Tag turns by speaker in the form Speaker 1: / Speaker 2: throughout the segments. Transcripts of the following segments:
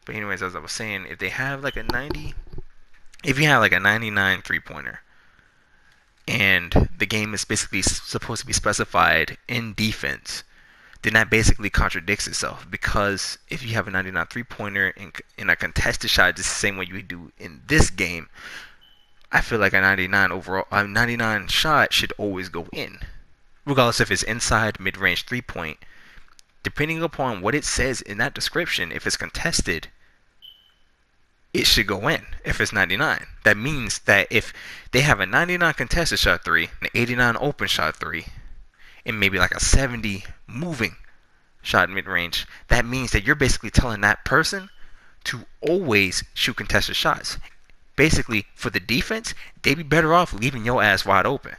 Speaker 1: But anyways, as I was saying, if they have like a 90, if you have like a 99 three-pointer, and the game is basically supposed to be specified in defense, then that basically contradicts itself. Because if you have a 99 three-pointer in a contested shot, just the same way you do in this game, I feel like a 99 overall, a 99 shot should always go in, regardless if it's inside, mid-range, three-point. Depending upon what it says in that description, if it's contested, it should go in if it's 99. That means that if they have a 99 contested shot 3, an 89 open shot 3, and maybe like a 70 moving shot mid-range, that means that you're basically telling that person to always shoot contested shots. Basically, for the defense, they'd be better off leaving your ass wide open.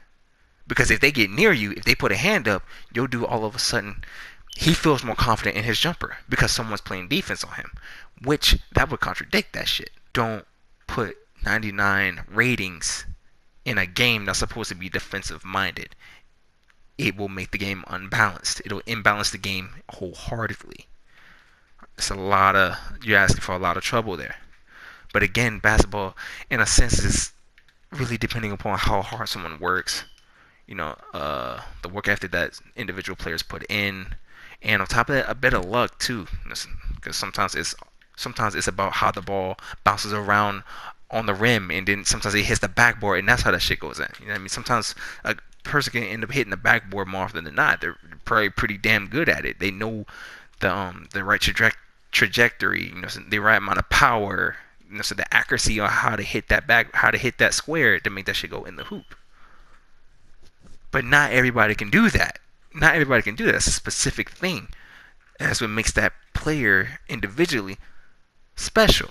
Speaker 1: Because if they get near you, if they put a hand up, you'll do all of a sudden, he feels more confident in his jumper because someone's playing defense on him, which that would contradict that shit. Don't put 99 ratings in a game that's supposed to be defensive minded. It will make the game unbalanced. It'll imbalance the game wholeheartedly. It's you're asking for a lot of trouble there. But again, basketball, in a sense, is really depending upon how hard someone works. The work ethic that individual players put in, and on top of that, a bit of luck too. Because sometimes it's about how the ball bounces around on the rim, and then sometimes it hits the backboard, and that's how that shit goes in. You know what I mean? Sometimes a person can end up hitting the backboard more often than not. They're probably pretty damn good at it. They know the right trajectory, the right amount of power, so the accuracy on how to hit that square to make that shit go in the hoop. But not everybody can do that. Not everybody can do that. That's a specific thing. That's what makes that player individually special.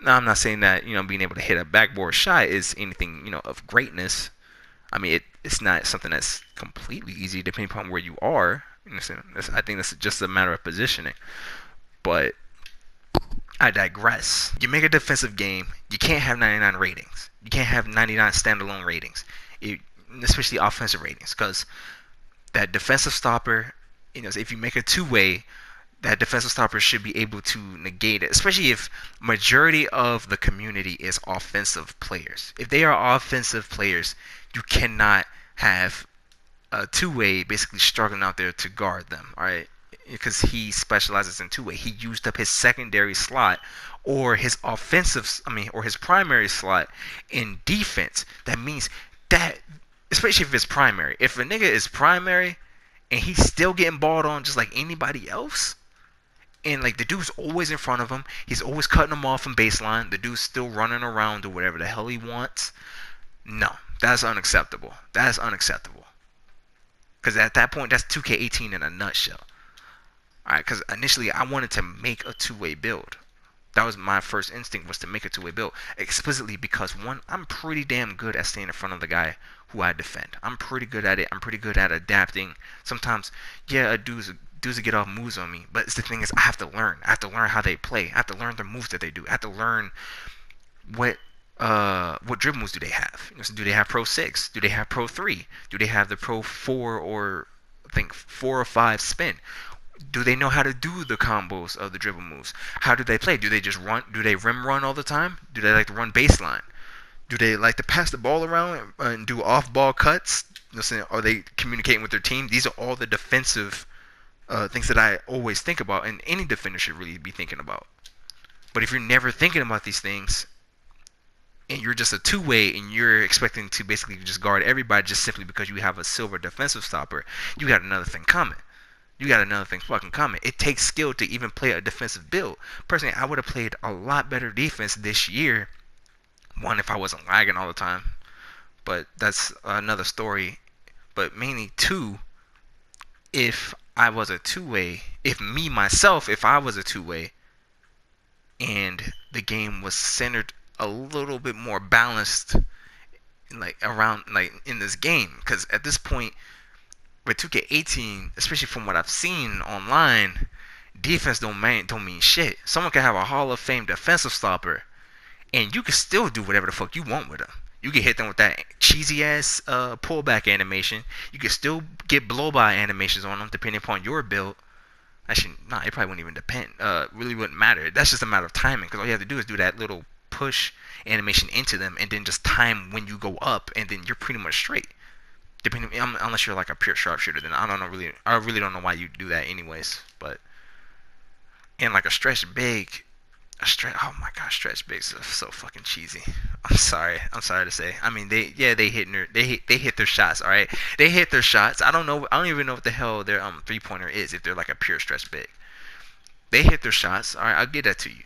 Speaker 1: Now, I'm not saying that being able to hit a backboard shot is anything of greatness. I mean, it's not something that's completely easy depending upon where you are. I think that's just a matter of positioning. But I digress. You make a defensive game, you can't have 99 ratings. You can't have 99 standalone ratings, especially offensive ratings, because that defensive stopper, if you make a two-way, that defensive stopper should be able to negate it, especially if majority of the community is offensive players. If they are offensive players, you cannot have a two-way basically struggling out there to guard them, all right? Because he specializes in two-way. He used up his secondary slot or his primary slot in defense. That means that, especially if it's primary, if a nigga is primary and he's still getting balled on just like anybody else, and like the dude's always in front of him, he's always cutting him off from baseline, the dude's still running around or whatever the hell he wants. No, that's unacceptable. That's unacceptable. Because at that point, that's 2K18 in a nutshell. Alright, because initially I wanted to make a two-way build. That was my first instinct, was to make a two-way build. Explicitly because, one, I'm pretty damn good at staying in front of the guy who I defend. I'm pretty good at it. I'm pretty good at adapting. Sometimes, yeah, dudes get off moves on me. But the thing is, I have to learn. I have to learn how they play. I have to learn the moves that they do. I have to learn what dribble moves do they have. Do they have Pro 6? Do they have Pro 3? Do they have the Pro 4 or, I think, 4 or 5 spin? Do they know how to do the combos of the dribble moves? How do they play? Do they just run? Do they rim run all the time? Do they like to run baseline? Do they like to pass the ball around and do off-ball cuts? Are they communicating with their team? These are all the defensive things that I always think about, and any defender should really be thinking about. But if you're never thinking about these things, and you're just a two-way, and you're expecting to basically just guard everybody just simply because you have a silver defensive stopper, you got another thing coming. You got another thing fucking coming. It takes skill to even play a defensive build. Personally, I would have played a lot better defense this year. One, if I wasn't lagging all the time. But that's another story. But mainly, two, if I was a two-way, if I was a two-way, and the game was centered a little bit more balanced, like around, like in this game. Because at this point, with 2K18, especially from what I've seen online, defense don't mean shit. Someone can have a Hall of Fame defensive stopper, and you can still do whatever the fuck you want with them. You can hit them with that cheesy ass pullback animation. You can still get blow by animations on them depending upon your build. Actually, nah, it probably wouldn't even depend. Really wouldn't matter. That's just a matter of timing, because all you have to do is do that little push animation into them, and then just time when you go up, and then you're pretty much straight. Depending, unless you're like a pure sharpshooter, then I don't know really. I really don't know why you do that, anyways. But and like a stretch big, a stretch. Oh my god, stretch bigs are so fucking cheesy. I'm sorry. I'm sorry to say. I mean, they hit their shots. All right, they hit their shots. I don't know. I don't even know what the hell their 3-pointer is if they're like a pure stretch big. They hit their shots. All right, I'll give that to you.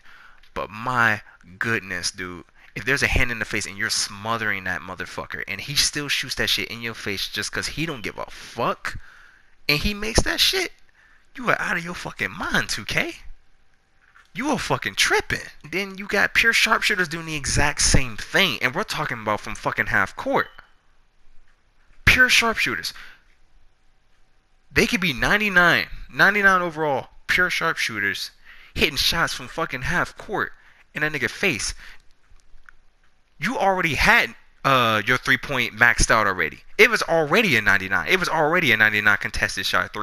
Speaker 1: But my goodness, dude. If there's a hand in the face and you're smothering that motherfucker and he still shoots that shit in your face just because he don't give a fuck and he makes that shit, you are out of your fucking mind, 2K. You are fucking tripping. Then you got pure sharpshooters doing the exact same thing, and we're talking about from fucking half court. Pure sharpshooters. They could be 99 overall pure sharpshooters hitting shots from fucking half court in that nigga face. You already had your 3-point maxed out already. It was already a 99. It was already a 99 contested shot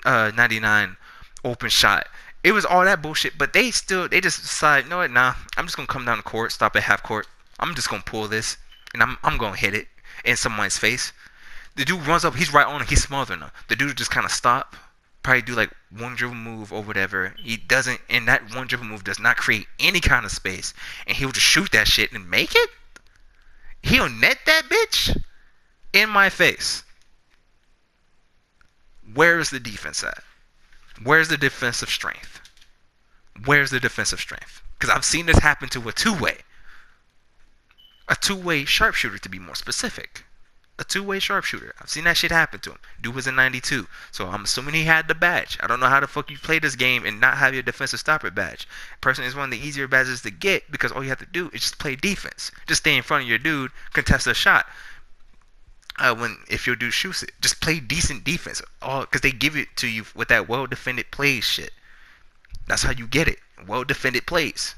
Speaker 1: 99 open shot. It was all that bullshit, but they just decided, you know what, nah, I'm just gonna come down the court, stop at half court. I'm just gonna pull this, and I'm gonna hit it in someone's face. The dude runs up, he's right on it, he's smothering him. The dude just kind of stop, probably do like one dribble move or whatever. He doesn't, and that one dribble move does not create any kind of space, and he'll just shoot that shit and make it. He'll net that bitch in my face. Where is the defense at? Where's the defensive strength? Where's the defensive strength? Because I've seen this happen to a two-way. A two-way sharpshooter, to be more specific. A two-way sharpshooter. I've seen that shit happen to him. Dude was in 92. So I'm assuming he had the badge. I don't know how the fuck you play this game and not have your defensive stopper badge. Personally, it's one of the easier badges to get because all you have to do is just play defense. Just stay in front of your dude, contest a shot. If your dude shoots it, just play decent defense. Because they give it to you with that well-defended plays shit. That's how you get it. Well-defended plays.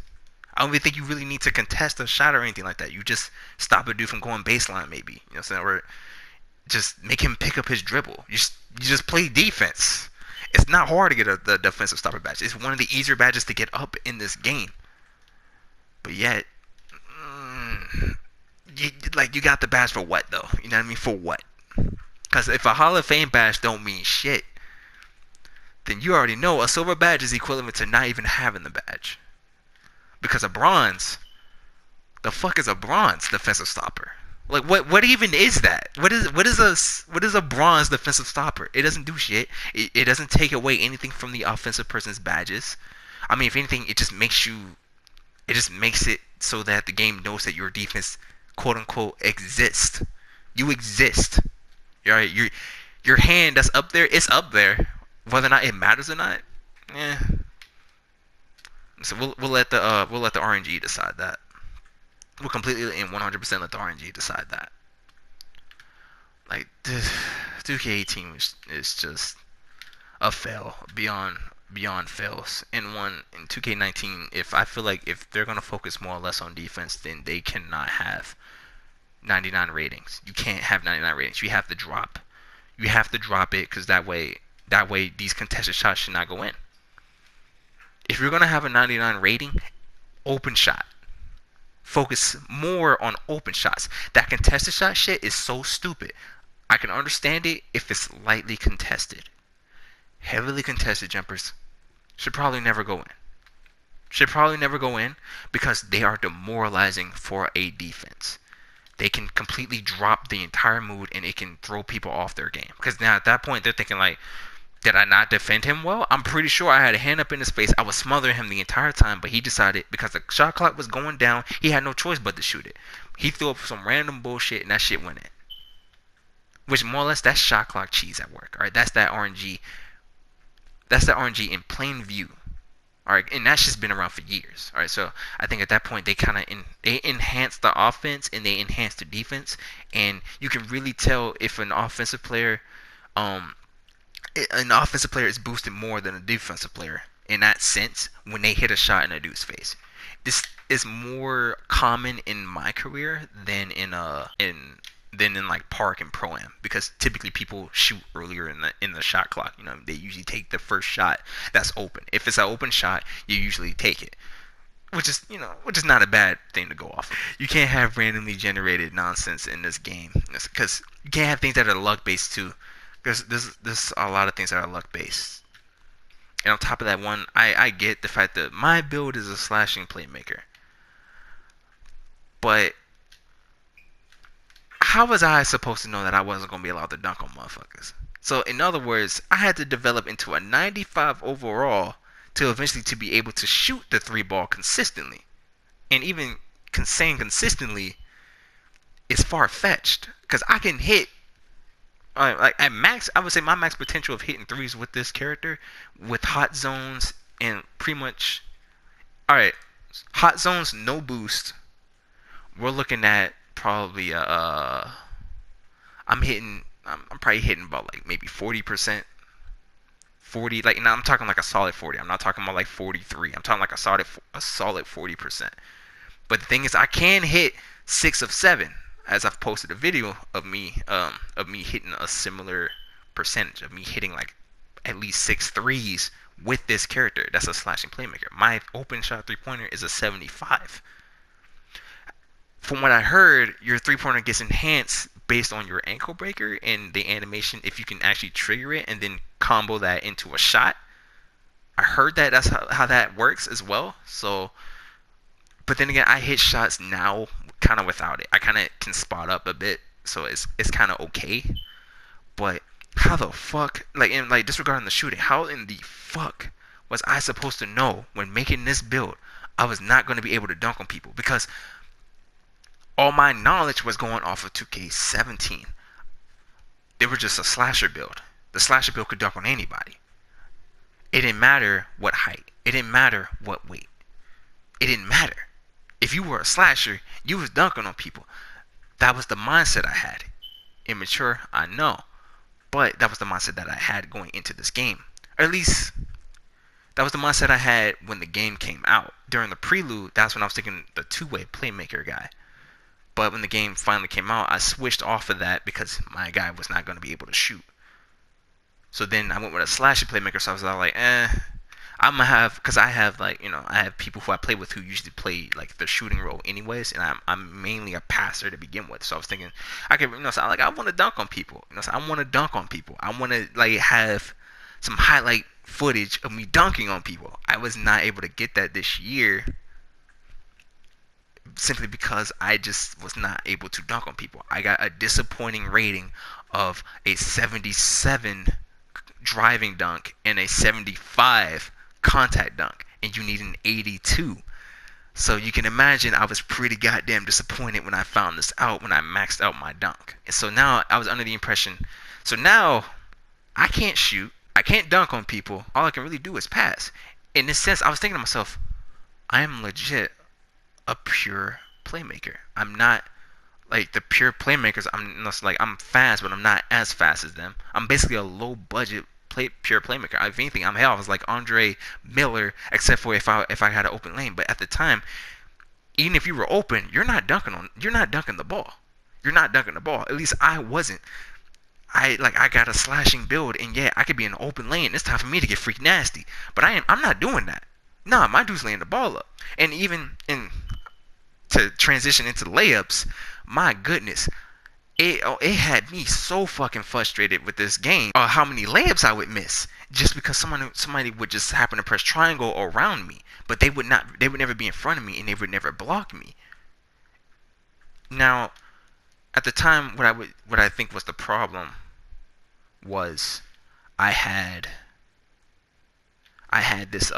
Speaker 1: I don't even think you really need to contest a shot or anything like that. You just stop a dude from going baseline, maybe. You know what I'm saying? Or just make him pick up his dribble. You just play defense. It's not hard to get the defensive stopper badge. It's one of the easier badges to get up in this game. But yet, you got the badge for what, though? You know what I mean? For what? Because if a Hall of Fame badge don't mean shit, then you already know a silver badge is equivalent to not even having the badge. Because a bronze, the fuck is a bronze defensive stopper? Like what even is that? What is a bronze defensive stopper? It doesn't do shit. It doesn't take away anything from the offensive person's badges. I mean, if anything, it just makes it so that the game knows that your defense, quote unquote, exists. You exist. Right? Your hand that's up there, it's up there. Whether or not it matters or not, So we'll let the RNG decide that. We'll completely and 100% let the RNG decide that. Like 2K18 is just a fail beyond fails. In 2K19, I feel like if they're gonna focus more or less on defense, then they cannot have 99 ratings. You can't have 99 ratings. You have to drop. You have to drop it because that way these contested shots should not go in. If you're gonna have a 99 rating, open shot. Focus more on open shots. That contested shot shit is so stupid. I can understand it if it's lightly contested. Heavily contested jumpers should probably never go in. Should probably never go in because they are demoralizing for a defense. They can completely drop the entire mood and it can throw people off their game. Because now at that point they're thinking like, did I not defend him well? I'm pretty sure I had a hand up in his face. I was smothering him the entire time, but he decided because the shot clock was going down, he had no choice but to shoot it. He threw up some random bullshit and that shit went in. Which more or less, that's shot clock cheese at work. Alright, that's that RNG. That's that RNG in plain view. Alright, and that's just been around for years. Alright, so I think at that point they kind of they enhance the offense and they enhance the defense, and you can really tell if an offensive player is boosted more than a defensive player in that sense when they hit a shot in a dude's face. This is more common in my career than in than in like park and pro-am, because typically people shoot earlier in the shot clock. You know, they usually take the first shot that's open. If it's an open shot, you usually take it, which is not a bad thing to go off of. You can't have randomly generated nonsense in this game, because you can't have things that are luck based too, because there's a lot of things that are luck based. And on top of that, I get the fact that my build is a slashing playmaker, but how was I supposed to know that I wasn't going to be allowed to dunk on motherfuckers? So in other words, I had to develop into a 95 overall to eventually to be able to shoot the 3 ball consistently. And even saying consistently is far-fetched, because I can hit like at max. I would say my max potential of hitting threes with this character, with hot zones and pretty much, all right, hot zones no boost. We're looking at probably I'm probably hitting about like maybe 40%. 40, like, now I'm talking like a solid 40. I'm not talking about like 43. I'm talking like a solid 40%. But the thing is, I can hit 6 of 7, as I've posted a video of me hitting a similar percentage, of me hitting like at least 6 threes with this character. That's a slashing playmaker. My open shot 3-pointer is a 75. From what I heard, your 3-pointer gets enhanced based on your ankle breaker and the animation, if you can actually trigger it and then combo that into a shot. I heard that that's how that works as well. So, but then again, I hit shots now kind of without it. I kind of can spot up a bit, so it's kind of okay. But how the fuck, like disregarding the shooting, how in the fuck was I supposed to know when making this build I was not going to be able to dunk on people? Because all my knowledge was going off of 2k17. They were just a slasher build. The slasher build could dunk on anybody. It didn't matter what height. It didn't matter what weight. It didn't matter. If you were a slasher, you was dunking on people. That was the mindset I had. Immature, I know. But that was the mindset that I had going into this game. Or at least, that was the mindset I had when the game came out. During the prelude, that's when I was thinking the two-way playmaker guy. But when the game finally came out, I switched off of that because my guy was not going to be able to shoot. So then I went with a slashy playmaker. So I was like, I'm going to have, because I have like, I have people who I play with who usually play like the shooting role anyways. And I'm mainly a passer to begin with. So I was thinking, I could, so I want to dunk on people. So I want to dunk on people. I want to like have some highlight footage of me dunking on people. I was not able to get that this year, simply because I just was not able to dunk on people. I got a disappointing rating of a 77 driving dunk and a 75 contact dunk, and you need an 82. So you can imagine I was pretty goddamn disappointed when I found this out, when I maxed out my dunk. And so now I was under the impression, so now I can't shoot, I can't dunk on people, all I can really do is pass. In this sense, I was thinking to myself, I am legit a pure playmaker. I'm not like the pure playmakers. I'm fast, but I'm not as fast as them. I'm basically a low budget pure playmaker. If anything, I was like Andre Miller, except for if I had an open lane. But at the time, even if you were open, you're not dunking the ball. You're not dunking the ball. At least I wasn't. I got a slashing build, and yeah, I could be in an open lane. It's time for me to get freak nasty. But I'm not doing that. Nah, my dude's laying the ball up. And even to transition into layups, my goodness, it had me so fucking frustrated with this game. How many layups I would miss just because somebody would just happen to press triangle around me, but they would never be in front of me, and they would never block me. Now, at the time, what I think was the problem was I had this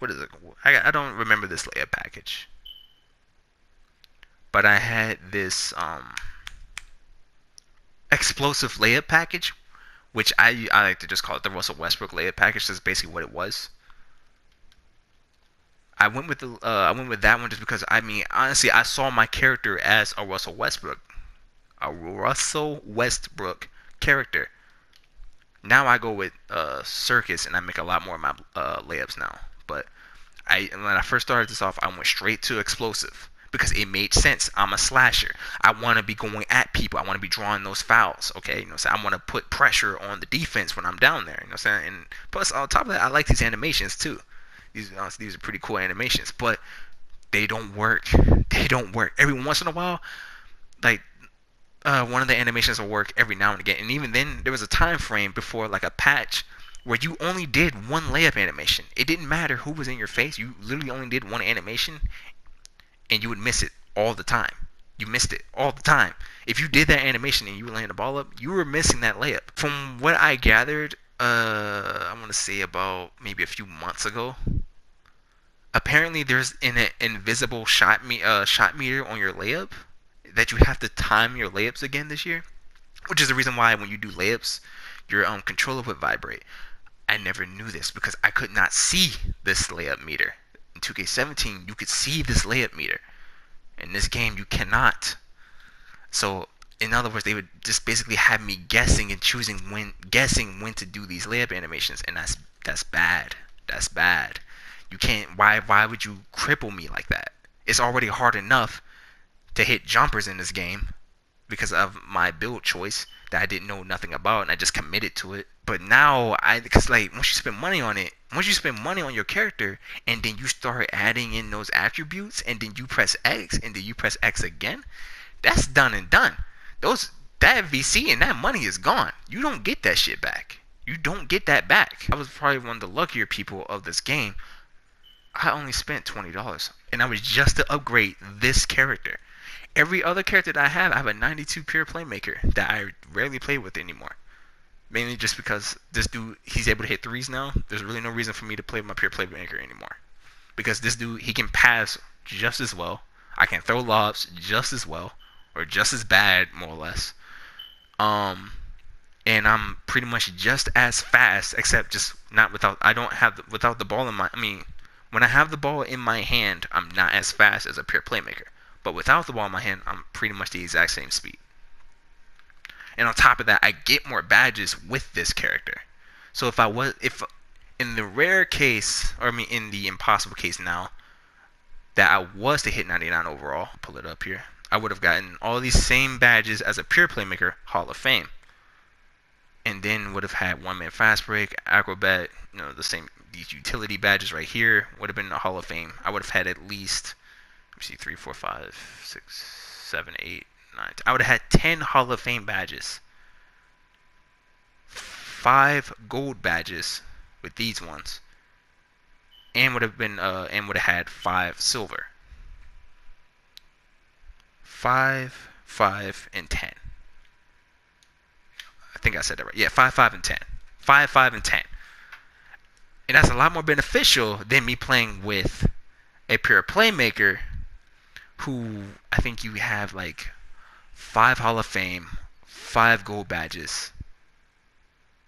Speaker 1: what is it? I don't remember this layup package, but I had this explosive layup package, which I like to just call it the Russell Westbrook layup package. That's basically what it was. I went with that one just because, honestly, I saw my character as a Russell Westbrook character. Now I go with Circus, and I make a lot more of my layups now. But when I first started this off, I went straight to explosive because it made sense. I'm a slasher. I want to be going at people. I want to be drawing those fouls. Okay, you know, so I want to put pressure on the defense when I'm down there. You know what I'm saying? And plus, on top of that, I like these animations too. These are pretty cool animations, but they don't work. They don't work. Every once in a while, like one of the animations will work every now and again, and even then, there was a time frame before like a patch where you only did one layup animation. It didn't matter who was in your face. You literally only did one animation, and you would miss it all the time. You missed it all the time. If you did that animation and you were laying the ball up, you were missing that layup. From what I gathered, I want to say about maybe a few months ago, apparently there's an invisible shot meter on your layup that you have to time your layups again this year, which is the reason why when you do layups, your controller would vibrate. I never knew this because I could not see this layup meter. In 2K17, you could see this layup meter. In this game, you cannot. So, in other words, they would just basically have me guessing and guessing when to do these layup animations, and that's bad. That's bad. You can't. Why would you cripple me like that? It's already hard enough to hit jumpers in this game because of my build choice that I didn't know nothing about, and I just committed to it. But now, because like once you spend money on it, once you spend money on your character, and then you start adding in those attributes, and then you press X, and then you press X again, that's done and done. That VC and that money is gone. You don't get that shit back. You don't get that back. I was probably one of the luckier people of this game. I only spent $20, and I was just to upgrade this character. Every other character that I have a 92 pure playmaker that I rarely play with anymore. Mainly just because this dude, he's able to hit threes now. There's really no reason for me to play with my pure playmaker anymore. Because this dude, he can pass just as well. I can throw lobs just as well. Or just as bad, more or less. And I'm pretty much just as fast, except just not without, without the ball in my, when I have the ball in my hand, I'm not as fast as a pure playmaker. But without the ball in my hand, I'm pretty much the exact same speed. And on top of that, I get more badges with this character. So if in the rare case, in the impossible case now, that I was to hit 99 overall, pull it up here, I would have gotten all these same badges as a pure playmaker, Hall of Fame. And then would have had one man fast break, acrobat, these utility badges right here would have been the Hall of Fame. I would have had at least, let me see, 3, 4, 5, 6, 7, 8, 9. I would have had 10 Hall of Fame badges, 5 gold badges with these ones, and would have had 5 silver. 5, 5, and 10. I think I said that right. Yeah, 5, 5, and 10. 5, 5, and 10. And that's a lot more beneficial than me playing with a pure playmaker who I think you have like 5 Hall of Fame, 5 gold badges,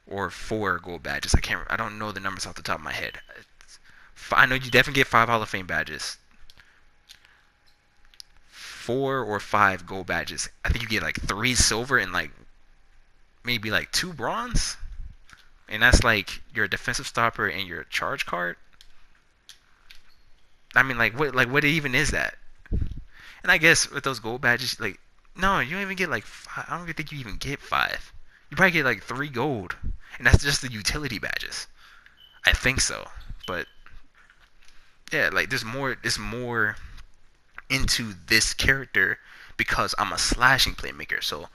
Speaker 1: or 4 gold badges. I don't know the numbers off the top of my head. I know you definitely get 5 Hall of Fame badges, 4 or 5 gold badges. I think you get like 3 silver and like maybe like 2 bronze. And that's like your defensive stopper and your charge card. What even is that? And I guess with those gold badges, like, no, you don't even get like 5. I don't even think you even get 5. You probably get like 3 gold, and that's just the utility badges. I think so, but yeah, like there's more into this character because I'm a slashing playmaker. So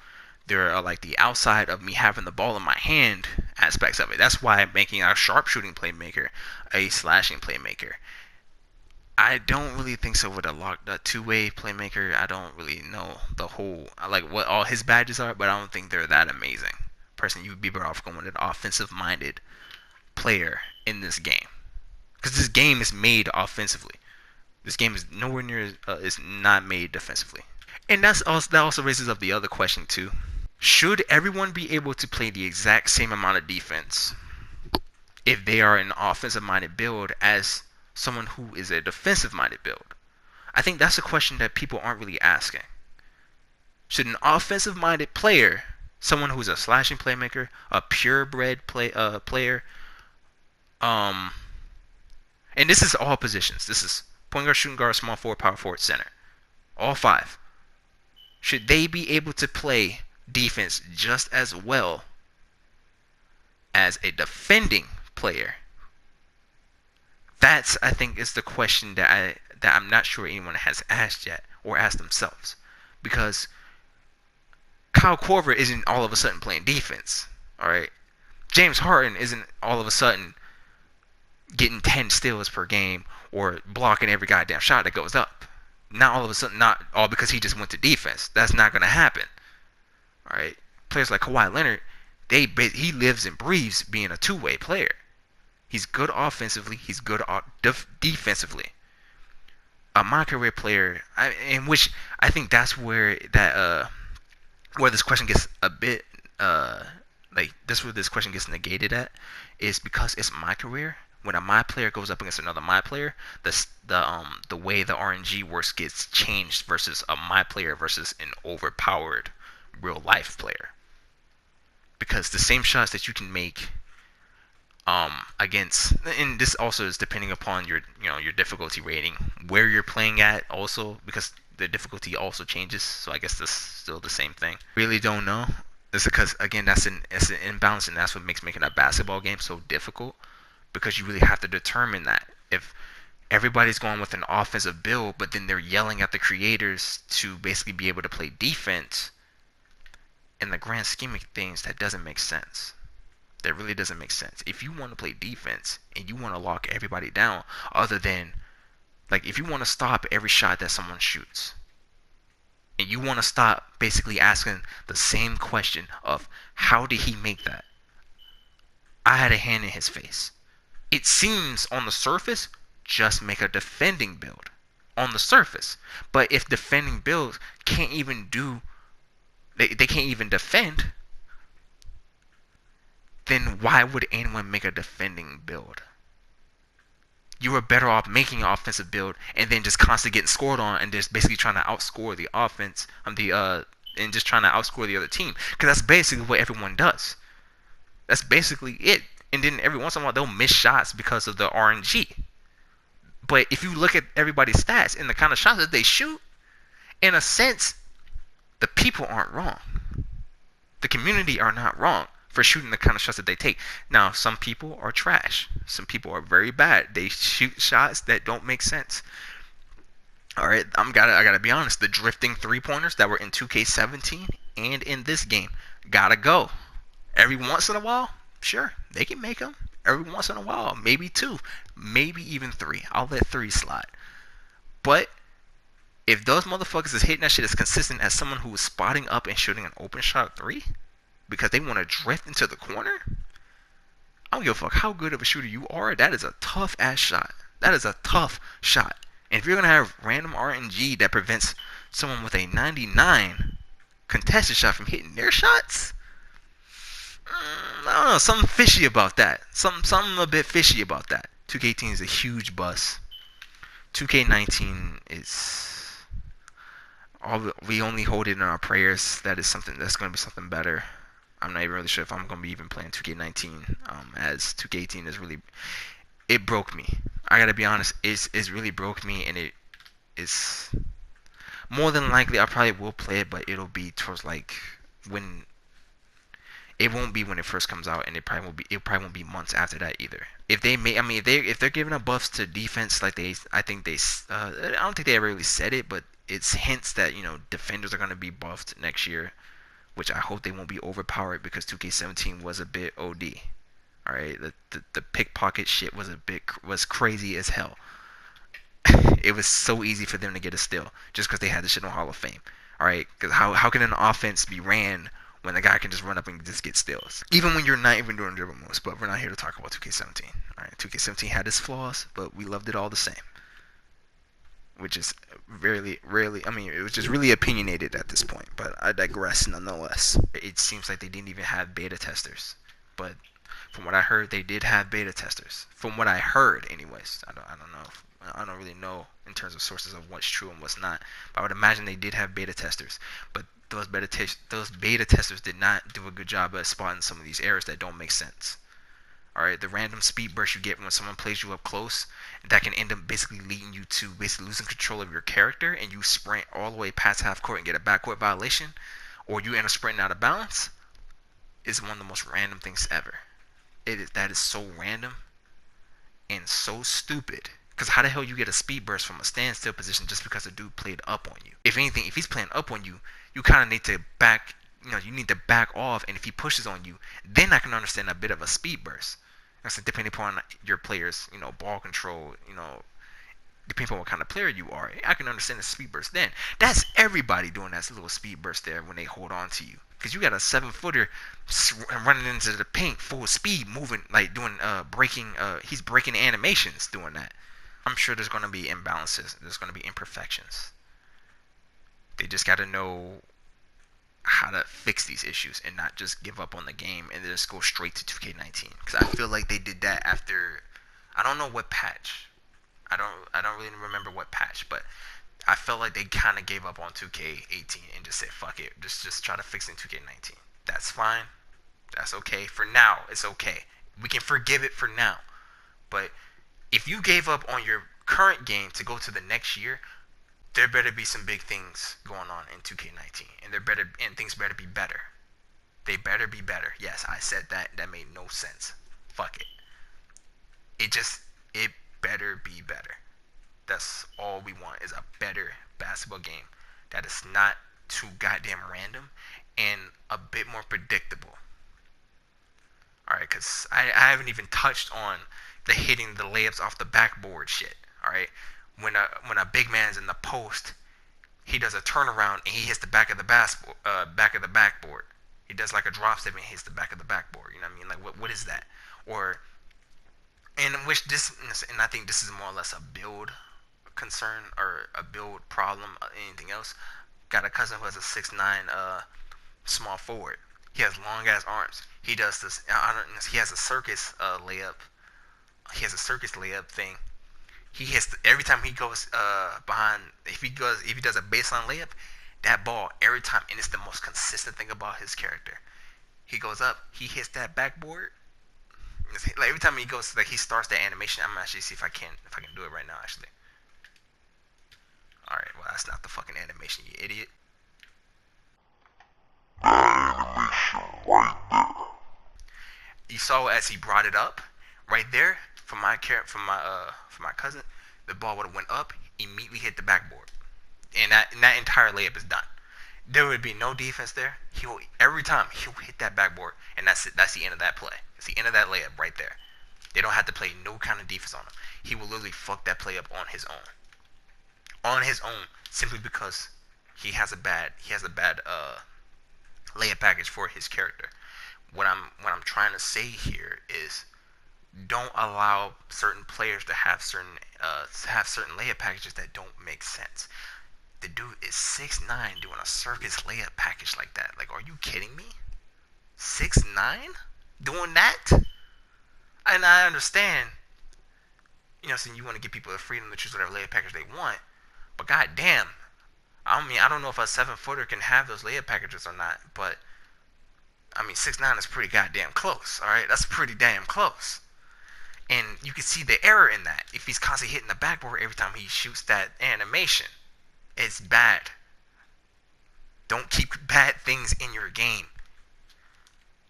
Speaker 1: there are like the outside of me having the ball in my hand aspects of it. That's why I'm making a sharpshooting playmaker a slashing playmaker. I don't really think so with a two-way playmaker. I don't really know the whole, like what all his badges are, but I don't think they're that amazing. Personally, you'd be better off going with an offensive-minded player in this game, because this game is made offensively. This game is nowhere near is not made defensively. And that also raises up the other question too. Should everyone be able to play the exact same amount of defense if they are an offensive-minded build as someone who is a defensive-minded build? I think that's a question that people aren't really asking. Should an offensive-minded player, someone who's a slashing playmaker, a purebred player, and this is all positions. This is point guard, shooting guard, small forward, power forward, center. all five, should they be able to play defense just as well as a defending player? That's, I think, is the question that I'm not sure anyone has asked yet or asked themselves, because Kyle Korver isn't all of a sudden playing defense. All right, James Harden isn't all of a sudden getting 10 steals per game or blocking every goddamn shot that goes up. Not all of a sudden, not all because he just went to defense. That's not going to happen. All right, players like Kawhi Leonard, he lives and breathes being a two-way player. He's good offensively. He's good defensively. My career player, in which I think that's where this question gets a bit that's where this question gets negated at, is because it's my career. When a my player goes up against another my player, the way the RNG works gets changed versus a my player versus an overpowered real life player. Because the same shots that you can make against, and this also is depending upon your difficulty rating, where you're playing at also, because the difficulty also changes. So I guess that's still the same thing. Really don't know. It's because, again, it's an imbalance, and that's what makes making a basketball game so difficult, because you really have to determine that. If everybody's going with an offensive build, but then they're yelling at the creators to basically be able to play defense, in the grand scheme of things, that doesn't make sense. That really doesn't make sense. If you want to play defense and you want to lock everybody down, other than, like, if you want to stop every shot that someone shoots, and you want to stop basically asking the same question of how did he make that? I had a hand in his face. It seems on the surface, just make a defending build on the surface. But if defending builds can't even do, they can't even defend, then why would anyone make a defending build? You were better off making an offensive build and then just constantly getting scored on and just basically trying to outscore the offense and just trying to outscore the other team, because that's basically what everyone does. That's basically it. And then every once in a while they'll miss shots because of the RNG. But if you look at everybody's stats and the kind of shots that they shoot, in a sense, the people aren't wrong. The community are not wrong for shooting the kind of shots that they take. Now, some people are trash. Some people are very bad. They shoot shots that don't make sense. All right, I gotta be honest. The drifting three-pointers that were in 2K17 and in this game gotta go. Every once in a while, sure, they can make them. Every once in a while, maybe two, maybe even three. I'll let three slide. But if those motherfuckers is hitting that shit as consistent as someone who is spotting up and shooting an open shot three, because they want to drift into the corner, I don't give a fuck how good of a shooter you are. That is a tough ass shot. That is a tough shot. And if you're gonna have random RNG that prevents someone with a 99 contested shot from hitting their shots, I don't know, something fishy about that. Something a bit fishy about that. 2K18 is a huge bust. 2K19 is we only hold it in our prayers. That is something that's going to be something better. I'm not even really sure if I'm going to be even playing 2K19, as 2K18 is really, it broke me. I gotta be honest, it's really broke me, and it is more than likely I probably will play it, but it'll be towards like when. It won't be when it first comes out, and it probably won't be months after that either. If they're giving up buffs to defense, like I don't think they ever really said it, but it's hints that defenders are gonna be buffed next year, which I hope they won't be overpowered, because 2K17 was a bit OD. All right, the pickpocket shit was crazy as hell. It was so easy for them to get a steal just because they had this shit on Hall of Fame. All right, because how can an offense be ran when the guy can just run up and just get steals? Even when you're not even doing dribble moves. But we're not here to talk about 2K17. All right, 2K17 had its flaws, but we loved it all the same. Which is rarely, it was just really opinionated at this point. But I digress nonetheless. It seems like they didn't even have beta testers. But from what I heard, they did have beta testers. From what I heard, anyways. I don't know. I don't really know in terms of sources of what's true and what's not. But I would imagine they did have beta testers. But those beta testers did not do a good job at spotting some of these errors that don't make sense. All right, the random speed burst you get when someone plays you up close, that can end up basically leading you to basically losing control of your character, and you sprint all the way past half court and get a backcourt violation, or you end up sprinting out of bounds, is one of the most random things ever. That is so random and so stupid. Because how the hell you get a speed burst from a standstill position just because a dude played up on you? If anything, if he's playing up on you, you kind of need to back. You need to back off. And if he pushes on you, then I can understand a bit of a speed burst. That's depending upon your player's, ball control. Depending on what kind of player you are, I can understand the speed burst. Then that's everybody doing that little speed burst there when they hold on to you. Because you got a 7-footer running into the paint full speed, moving like doing breaking. He's breaking animations doing that. I'm sure there's going to be imbalances. There's going to be imperfections. They just got to know how to fix these issues and not just give up on the game and just go straight to 2K19. Because I feel like they did that after, I don't know what patch. I don't really remember what patch, but I felt like they kind of gave up on 2K18 and just said fuck it, just try to fix it in 2K19. That's fine. That's okay. For now, it's okay. We can forgive it for now. But if you gave up on your current game to go to the next year, there better be some big things going on in 2K19, and things better be better. They better be better. Yes, I said that. That made no sense. Fuck it. It better be better. That's all we want is a better basketball game that is not too goddamn random and a bit more predictable. Alright, because I haven't even touched on the hitting the layups off the backboard shit. Alright, when a big man's in the post, he does a turnaround and he hits the back of the backboard. He does like a drop step and hits the back of the backboard. You know what I mean? Like what is that? Or and I think this is more or less a build concern or a build problem. Anything else? Got a cousin who has a 6'9" small forward. He has long ass arms. He does this. He has a circus layup. He has a circus layup thing. He hits every time he goes behind. If he does a baseline layup, that ball every time, and it's the most consistent thing about his character. He goes up. He hits that backboard. Like every time he goes, like he starts the animation. I'm gonna actually see if I can do it right now. Actually. All right. Well, that's not the fucking animation, you idiot.
Speaker 2: Animation right there.
Speaker 1: You saw as he brought it up, right there from my cousin, the ball would have went up, immediately hit the backboard, and that entire layup is done. There would be no defense there. Every time he'll hit that backboard, and that's it. That's the end of that play. It's the end of that layup right there. They don't have to play no kind of defense on him. He will literally fuck that play up on his own, simply because he has a bad layup package for his character. What I'm trying to say here is, don't allow certain players to have certain layup packages that don't make sense. The dude is 6'9" doing a circus layup package like that. Like, are you kidding me? 6'9" doing that? And I understand, saying you want to give people the freedom to choose whatever layup package they want, but goddamn, I don't know if a 7-footer can have those layup packages or not, but 6'9" is pretty goddamn close. All right, that's pretty damn close. And you can see the error in that. If he's constantly hitting the backboard every time he shoots that animation, it's bad. Don't keep bad things in your game.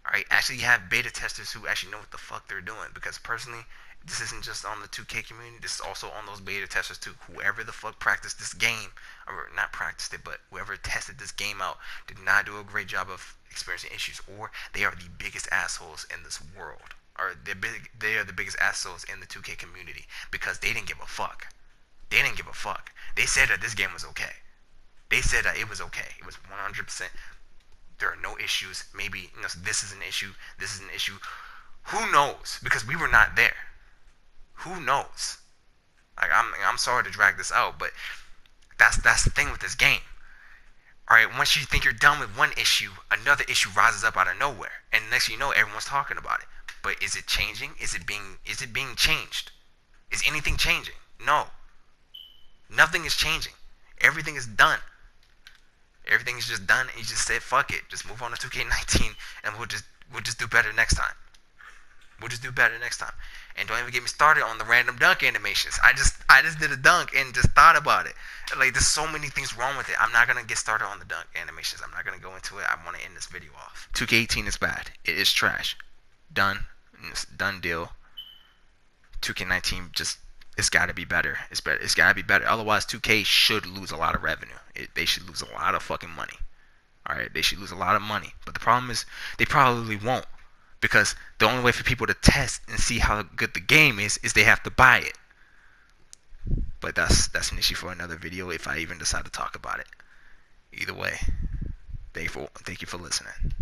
Speaker 1: Alright, actually have beta testers who actually know what the fuck they're doing. Because personally, this isn't just on the 2K community, this is also on those beta testers too. Whoever the fuck practiced this game, or not practiced it, but whoever tested this game out did not do a great job of experiencing issues, or they are the biggest assholes in this world. Or they are the biggest assholes in the 2K community, because they didn't give a fuck. They didn't give a fuck. They said that this game was okay. They said that it was okay. It was 100%. There are no issues. Maybe this is an issue. This is an issue. Who knows? Because we were not there. Who knows? Like I'm sorry to drag this out, but that's the thing with this game. All right, once you think you're done with one issue, another issue rises up out of nowhere, and next thing you know, everyone's talking about it. But is it changing? Is it being changed? Is anything changing? No. Nothing is changing. Everything is done. Everything is just done, and you just said fuck it. Just move on to 2K19, and we'll just do better next time. We'll just do better next time. And don't even get me started on the random dunk animations. I just did a dunk and just thought about it. Like there's so many things wrong with it. I'm not gonna get started on the dunk animations. I'm not gonna go into it. I want to end this video off. 2K18 is bad. It is trash. Done. It's done deal. 2K19 just it's got to be better. It's better. It's got to be better. Otherwise, 2K should lose a lot of revenue. They should lose a lot of fucking money. All right, they should lose a lot of money. But the problem is they probably won't because the only way for people to test and see how good the game is they have to buy it. But that's an issue for another video if I even decide to talk about it. Either way, thank you for listening.